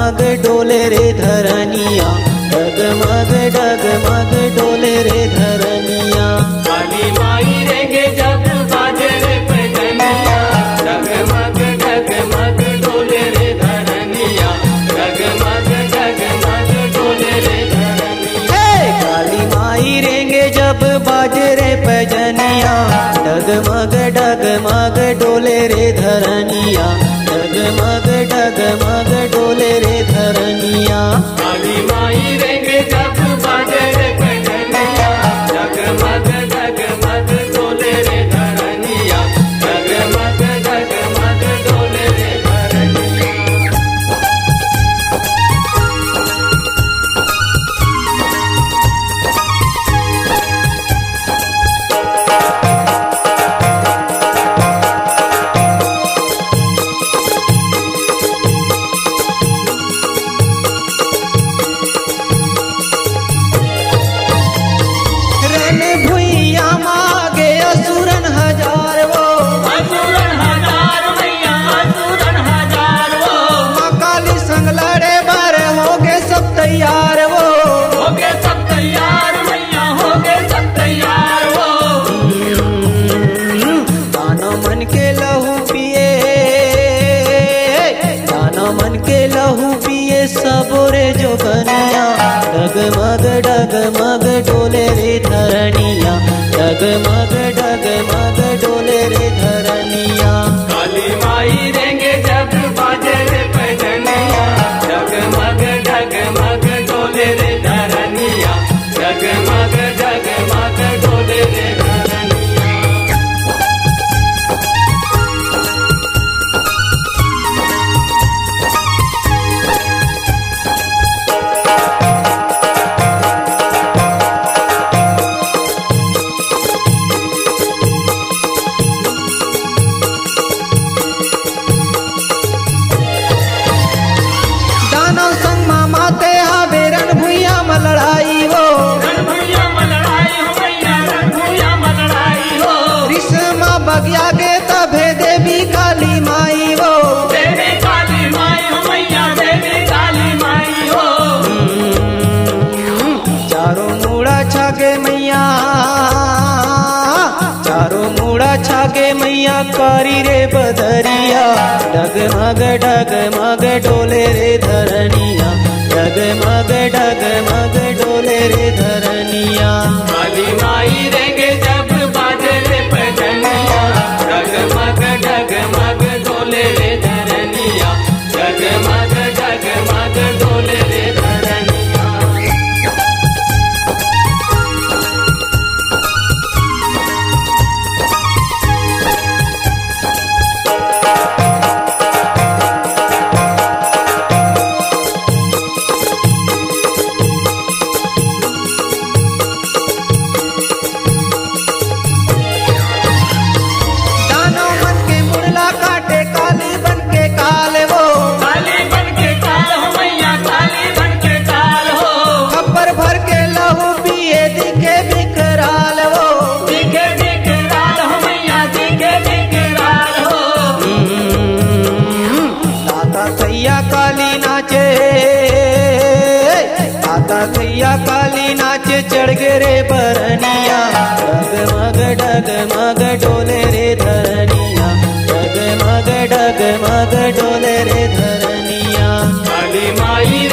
डगमग डोले रे धरनिया, डगमग डगमग डोले रे धरनिया। काली माई रेंगे जब बाजे रे पैजनिया, डगमग डगमग डोले रे धरनिया, डगमग डगमग डोले रे धरनिया। काली माई रेंगे जब बाजे रे पैजनिया, डगमग डगमग डोले रे धरनिया, डगमग डगमग डोले रे धरनिया। काली माई रेंगे जब बाजे रे पैजनिया, डगमग डगमग डोले रे धरनिया, डगमग डगमग डोले रे धरनिया। तैयार वो हो गए सब तैयार, मैया हो गए सब तैयार वो। दानो मन के लहू पिए, दानो मन के लहू पिए सबोरे जो कन्या, डगमग डगमग डोले रे धरनिया, डगमग डगमग डोले रे धरनिया। काली माई रेंगे जब बाजे रे पैजनिया, डगमग डगमग डोले रे धरनिया, डगमग डगमग डोले रे धरनिया। दानव संग माते हावे रण भुइया में लड़ाई हो, रणभुइया में लड़ाई हो मैया, रणभुइया में लड़ाई हो। विषमा बगिया गे तभे देवी काली माई हो, देवी काली माई हो मैया, देवी काली माई हो। चारों मूड़ा छागे मैया, चारों मूड़ा छागे मैया करी रे बदरिया, डगमग डगमग डोले रे धरनिया, डगमग डगमग डोले रे धरनिया। काली माई रेंगे जब बाजे रे पैजनिया, डगमग डगमग डोले रे धरनिया, डगमग डगमग डोले रे धरनिया। दानव मन के मुड़ला काटे काली बन के काले वो, काली बन के काल हो मैया, काली बन के काल हो। खप्पर भर के लहू पिए दिखे बिकराल वो, दिखे बिकराल हो मैया, दिखे बिकराल हो। ताता थैया काली नाचे, ताता थैया काली नाचे चढ़ गे रे बरनिया, डगमग डगमग डोले रे धरनिया, डगमग डगमग डोले रे धरनिया। काली माई